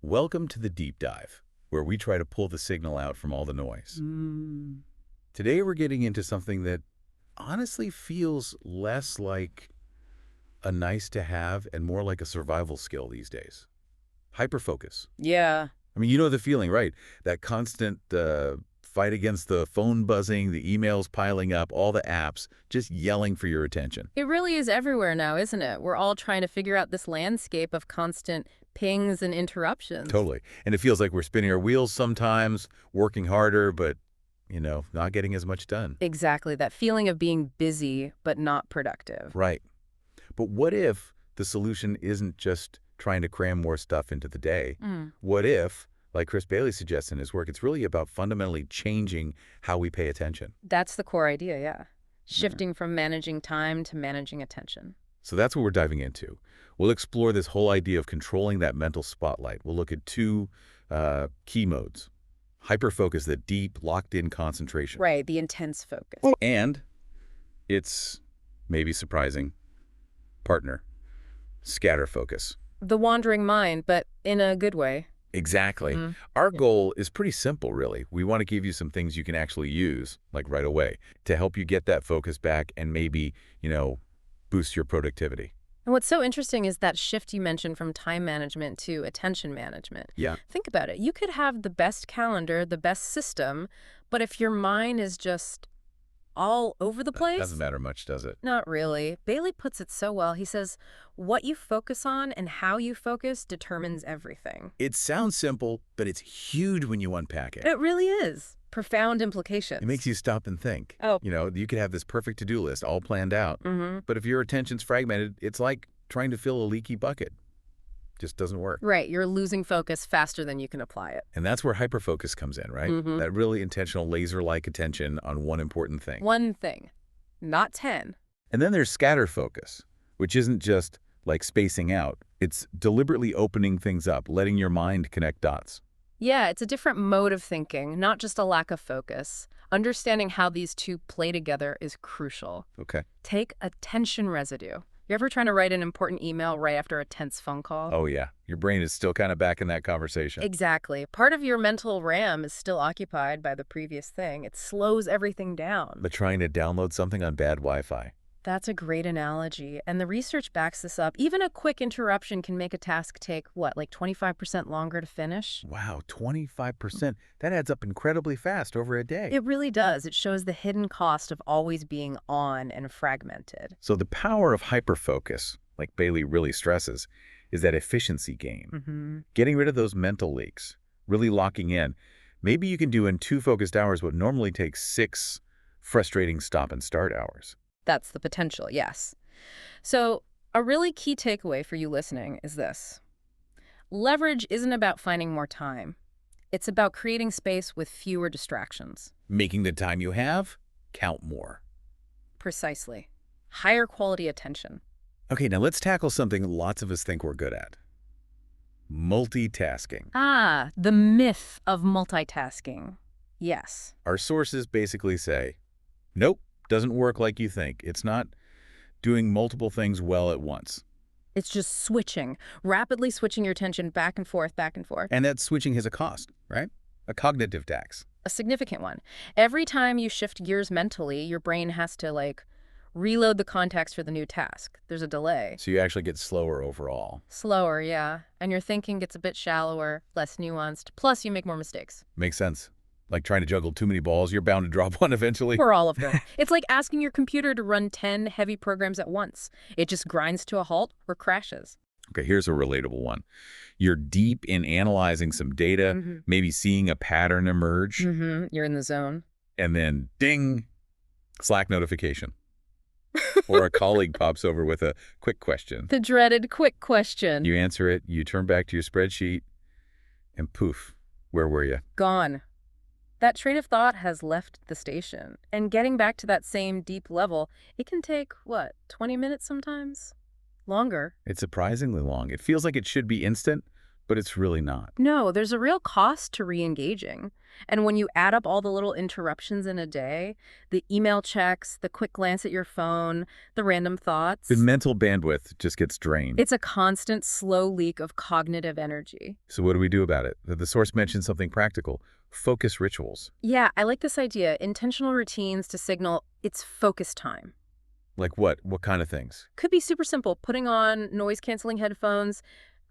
Welcome to the deep dive, where we try to pull the signal out from all the noise. Today we're getting into something that honestly feels less like a nice to have and more like a survival skill these days. Hyperfocus. Yeah. I mean, you know the feeling, right? That constant fight against the phone buzzing, the emails piling up, all the apps just yelling for your attention. It really is everywhere now, isn't it? We're all trying to figure out this landscape of constant pings and interruptions. Totally. And it feels like we're spinning our wheels sometimes, working harder, but, not getting as much done. Exactly. That feeling of being busy but not productive. Right. But what if the solution isn't just trying to cram more stuff into the day? What if, like Chris Bailey suggests in his work, it's really about fundamentally changing how we pay attention? That's the core idea, yeah. Shifting from managing time to managing attention. So that's what we're diving into. We'll explore this whole idea of controlling that mental spotlight. We'll look at two key modes. Hyperfocus, the deep, locked-in concentration. Right, the intense focus. And its, maybe surprising, partner, scatter focus. The wandering mind, but in a good way. Exactly. Our goal is pretty simple, really. We want to give you some things you can actually use, like right away, to help you get that focus back and maybe, boost your productivity. And what's so interesting is that shift you mentioned from time management to attention management. Yeah. Think about it. You could have the best calendar, the best system, but if your mind is just all over the place... Doesn't matter much, does it? Not really. Bailey puts it so well. He says, what you focus on and how you focus determines everything. It sounds simple, but it's huge when you unpack it. It really is. Profound implications. It makes you stop and think. Oh. You could have this perfect to-do list all planned out, but if your attention's fragmented, it's like trying to fill a leaky bucket. Just doesn't work. Right. You're losing focus faster than you can apply it. And that's where hyperfocus comes in, right? That really intentional laser-like attention on one important thing. One thing, not 10. And then there's scatter focus, which isn't just like spacing out. It's deliberately opening things up, letting your mind connect dots. Yeah, it's a different mode of thinking, not just a lack of focus. Understanding how these two play together is crucial. Okay. Take attention residue. You ever trying to write an important email right after a tense phone call? Oh, yeah. Your brain is still kind of back in that conversation. Exactly. Part of your mental RAM is still occupied by the previous thing. It slows everything down. But trying to download something on bad Wi-Fi. That's a great analogy. And the research backs this up. Even a quick interruption can make a task take, like 25% longer to finish? Wow, 25%. That adds up incredibly fast over a day. It really does. It shows the hidden cost of always being on and fragmented. So the power of hyperfocus, like Bailey really stresses, is that efficiency gain. Getting rid of those mental leaks, really locking in. Maybe you can do in 2 focused hours what normally takes 6 frustrating stop and start hours. That's the potential, yes. So a really key takeaway for you listening is this. Leverage isn't about finding more time. It's about creating space with fewer distractions. Making the time you have count more. Precisely. Higher quality attention. Okay, now let's tackle something lots of us think we're good at. Multitasking. Ah, the myth of multitasking. Yes. Our sources basically say, nope, doesn't work like you think. It's not doing multiple things well at once. It's just switching, rapidly switching your attention back and forth, back and forth. And that switching has a cost, right? A cognitive tax. A significant one. Every time you shift gears mentally, your brain has to, reload the context for the new task. There's a delay. So you actually get slower overall. Slower, yeah. And your thinking gets a bit shallower, less nuanced. Plus, you make more mistakes. Makes sense. Like trying to juggle too many balls, you're bound to drop one eventually. For all of them. It's like asking your computer to run 10 heavy programs at once. It just grinds to a halt or crashes. Okay, here's a relatable one. You're deep in analyzing some data, maybe seeing a pattern emerge. You're in the zone. And then, ding, Slack notification. Or a colleague pops over with a quick question. The dreaded quick question. You answer it, you turn back to your spreadsheet, and poof, where were you? Gone. That train of thought has left the station. And getting back to that same deep level, it can take, 20 minutes sometimes? Longer. It's surprisingly long. It feels like it should be instant, But it's really not. No, there's a real cost to re-engaging. And when you add up all the little interruptions in a day, the email checks, the quick glance at your phone, the random The thoughts, mental bandwidth just gets drained. it's a constant slow leak of cognitive energy. So what do we do about it? The source mentioned something practical. Focus rituals. Yeah, I like this idea. Intentional routines to signal it's focus time. Like what? What kind of things? Could be super simple. Putting on noise-canceling headphones,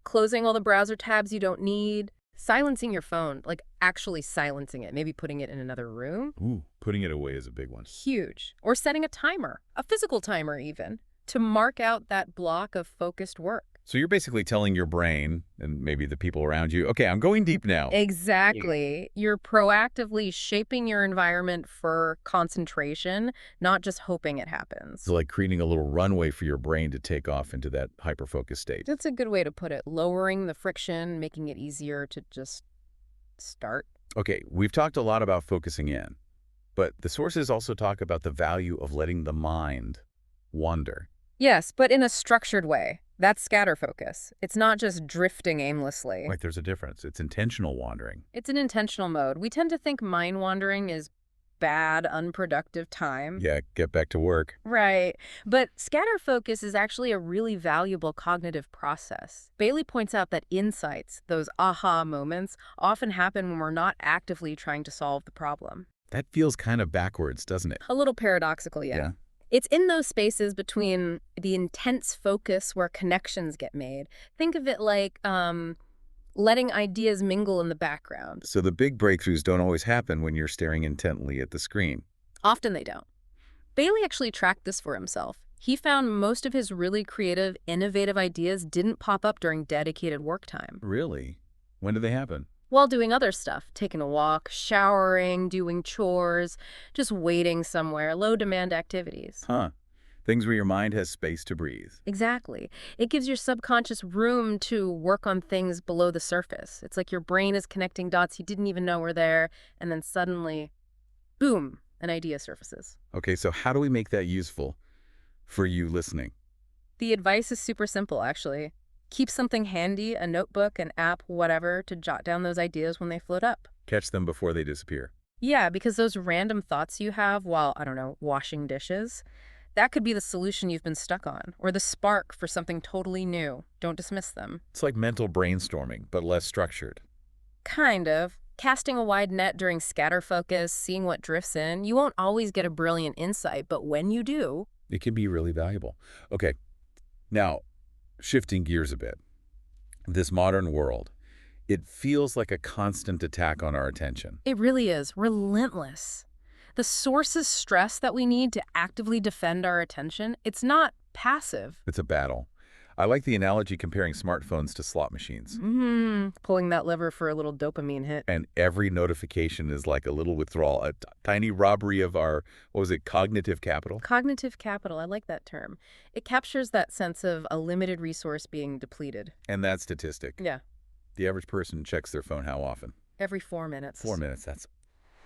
closing all the browser tabs you don't need, silencing your phone, like actually silencing it, maybe putting it in another room. Ooh, putting it away is a big one. Huge. Or setting a timer, a physical timer even, to mark out that block of focused work. So you're basically telling your brain, and maybe the people around you, okay, I'm going deep now. Exactly. You're proactively shaping your environment for concentration, not just hoping it happens. It's like creating a little runway for your brain to take off into that hyper-focus state. That's a good way to put it. Lowering the friction, making it easier to just start. Okay, we've talked a lot about focusing in, but the sources also talk about the value of letting the mind wander. Yes, but in a structured way. That's scatter focus. It's not just drifting aimlessly. Right, there's a difference. It's intentional wandering. It's an intentional mode. We tend to think mind wandering is bad, unproductive time. Yeah, get back to work. Right. But scatter focus is actually a really valuable cognitive process. Bailey points out that insights, those aha moments, often happen when we're not actively trying to solve the problem. That feels kind of backwards, doesn't it? A little paradoxical, yeah. It's in those spaces between the intense focus where connections get made. Think of it like letting ideas mingle in the background. So the big breakthroughs don't always happen when you're staring intently at the screen. Often they don't. Bailey actually tracked this for himself. He found most of his really creative, innovative ideas didn't pop up during dedicated work time. Really? When did they happen? While doing other stuff, taking a walk, showering, doing chores, just waiting somewhere, low-demand activities. Huh. Things where your mind has space to breathe. Exactly. It gives your subconscious room to work on things below the surface. It's like your brain is connecting dots you didn't even know were there, and then suddenly, boom, an idea surfaces. Okay, so how do we make that useful for you listening? The advice is super simple, actually. Keep something handy, a notebook, an app, whatever, to jot down those ideas when they float up. Catch them before they disappear. Yeah, because those random thoughts you have while, I don't know, washing dishes, that could be the solution you've been stuck on, or the spark for something totally new. Don't dismiss them. It's like mental brainstorming, but less structured. Kind of. Casting a wide net during scatter focus, seeing what drifts in, you won't always get a brilliant insight, but when you do... It can be really valuable. Okay, now, shifting gears a bit. This modern world, it feels like a constant attack on our attention. It really is. Relentless. The sources stress that we need to actively defend our attention, it's not passive. It's a battle. I like the analogy comparing smartphones to slot machines. Pulling that lever for a little dopamine hit. And every notification is like a little withdrawal, a tiny robbery of our, what was it, cognitive capital? Cognitive capital, I like that term. It captures that sense of a limited resource being depleted. And that statistic. Yeah. The average person checks their phone how often? Every 4 minutes. 4 minutes, that's,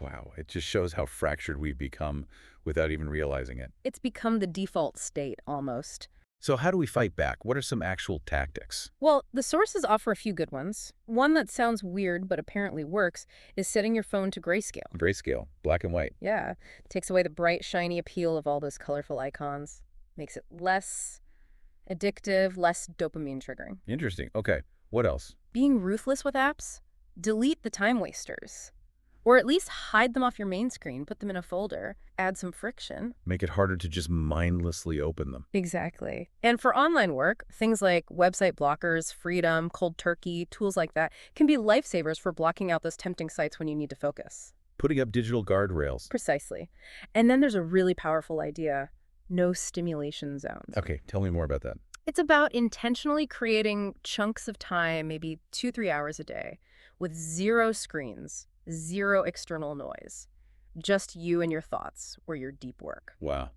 wow. It just shows how fractured we've become without even realizing it. It's become the default state, almost. So how do we fight back? What are some actual tactics? Well, the sources offer a few good ones. One that sounds weird but apparently works is setting your phone to grayscale. Grayscale, black and white. Yeah, takes away the bright, shiny appeal of all those colorful icons. Makes it less addictive, less dopamine triggering. Interesting. Okay, what else? Being ruthless with apps? Delete the time wasters. Or at least hide them off your main screen, put them in a folder, add some friction. Make it harder to just mindlessly open them. Exactly. And for online work, things like website blockers, Freedom, Cold Turkey, tools like that can be lifesavers for blocking out those tempting sites when you need to focus. Putting up digital guardrails. Precisely. And then there's a really powerful idea, no stimulation zones. Okay, tell me more about that. It's about intentionally creating chunks of time, maybe 2-3 hours a day, with zero screens, zero external noise, just you and your thoughts or your deep work. Wow,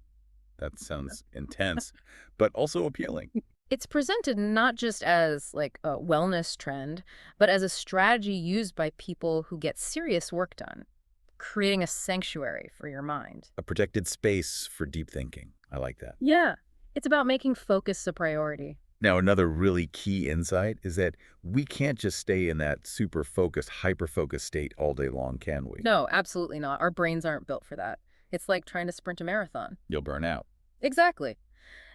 that sounds intense, but also appealing. It's presented not just as like a wellness trend, but as a strategy used by people who get serious work done, creating a sanctuary for your mind. A protected space for deep thinking. I like that. Yeah, it's about making focus a priority. Now, another really key insight is that we can't just stay in that super focused, hyper-focused state all day long, can we? No, absolutely not. Our brains aren't built for that. It's like trying to sprint a marathon. You'll burn out. Exactly.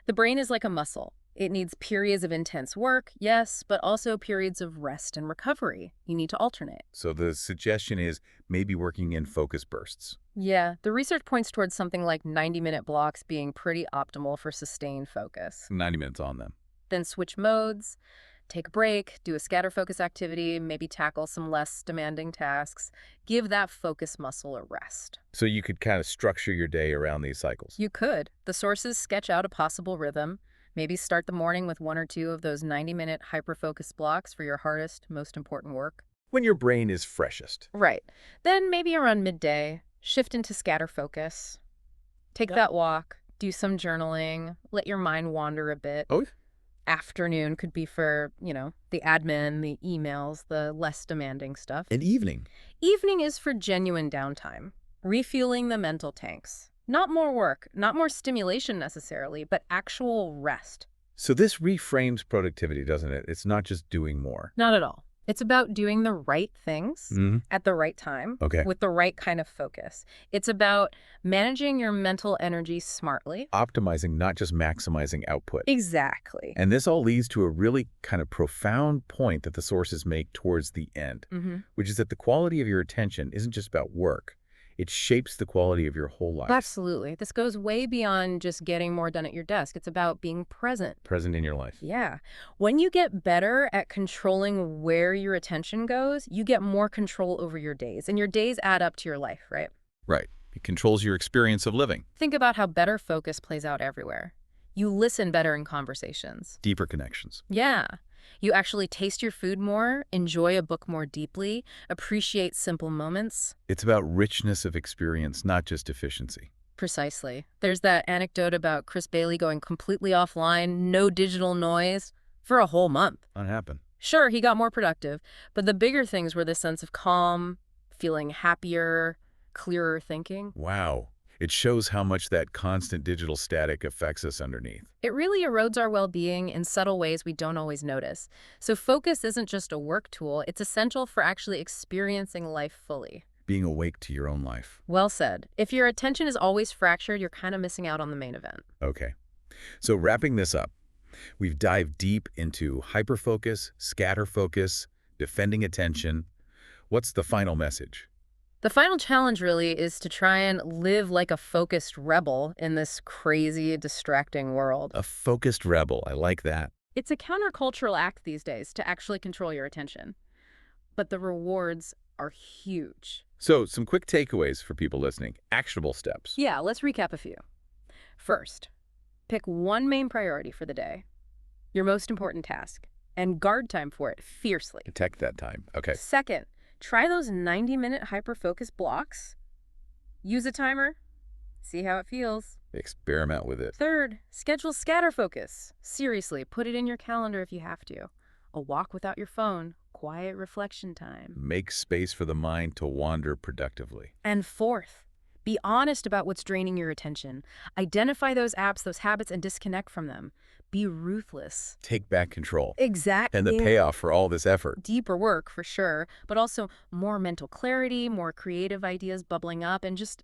The brain is like a muscle. It needs periods of intense work, yes, but also periods of rest and recovery. You need to alternate. So the suggestion is maybe working in focus bursts. Yeah, the research points towards something like 90-minute blocks being pretty optimal for sustained focus. 90 minutes on them. Then switch modes, take a break, do a scatter focus activity, maybe tackle some less demanding tasks. Give that focus muscle a rest. So you could kind of structure your day around these cycles. You could. The sources sketch out a possible rhythm. Maybe start the morning with 1 or 2 of those 90-minute hyper-focus blocks for your hardest, most important work. When your brain is freshest. Right. Then maybe around midday, shift into scatter focus. Take that walk, do some journaling, let your mind wander a bit. Oh, Afternoon could be for, the admin, the emails, the less demanding stuff. an evening. Evening is for genuine downtime, refueling the mental tanks. Not more work, not more stimulation necessarily, but actual rest. So this reframes productivity, doesn't it? It's not just doing more. Not at all. It's about doing the right things Mm-hmm. at the right time Okay. with the right kind of focus. It's about managing your mental energy smartly. Optimizing, not just maximizing output. Exactly. And this all leads to a really kind of profound point that the sources make towards the end, which is that the quality of your attention isn't just about work. It shapes the quality of your whole life. Absolutely. This goes way beyond just getting more done at your desk. It's about being present. Present in your life. Yeah. When you get better at controlling where your attention goes, you get more control over your days. And your days add up to your life, right? Right. It controls your experience of living. Think about how better focus plays out everywhere. You listen better in conversations. Deeper connections. Yeah. You actually taste your food more, enjoy a book more deeply, appreciate simple moments. It's about richness of experience, not just efficiency. Precisely. There's that anecdote about Chris Bailey going completely offline, no digital noise, for a whole month. That happened. Sure, he got more productive, but the bigger things were the sense of calm, feeling happier, clearer thinking. Wow. It shows how much that constant digital static affects us underneath. It really erodes our well-being in subtle ways we don't always notice. So focus isn't just a work tool, it's essential for actually experiencing life fully. Being awake to your own life. Well said. If your attention is always fractured, you're kind of missing out on the main event. Okay. So wrapping this up, we've dived deep into hyperfocus, scatter focus, defending attention. What's the final message? The final challenge really is to try and live like a focused rebel in this crazy, distracting world. A focused rebel. I like that. It's a countercultural act these days to actually control your attention. But the rewards are huge. So some quick takeaways for people listening. Actionable steps. Yeah, let's recap a few. First, pick one main priority for the day, your most important task, and guard time for it fiercely. Protect that time. Okay. Second, try those 90-minute hyper-focus blocks. Use a timer. See how it feels. Experiment with it. Third, schedule scatter focus. Seriously, put it in your calendar if you have to. A walk without your phone. Quiet reflection time. Make space for the mind to wander productively. And fourth, be honest about what's draining your attention. Identify those apps, those habits, and disconnect from them. Be ruthless. Take back control. Exactly. And the payoff for all this effort. Deeper work, for sure, but also more mental clarity, more creative ideas bubbling up, and just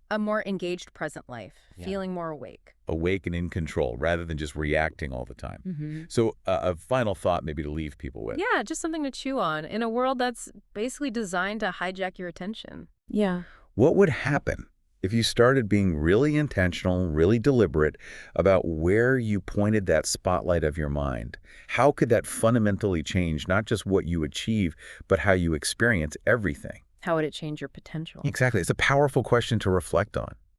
a more engaged present life, feeling more awake. Awake and in control rather than just reacting all the time. So a final thought maybe to leave people with. Yeah, just something to chew on in a world that's basically designed to hijack your attention. Yeah. What would happen if you started being really intentional, really deliberate about where you pointed that spotlight of your mind? How could that fundamentally change not just what you achieve, but how you experience everything? How would it change your potential? Exactly. It's a powerful question to reflect on.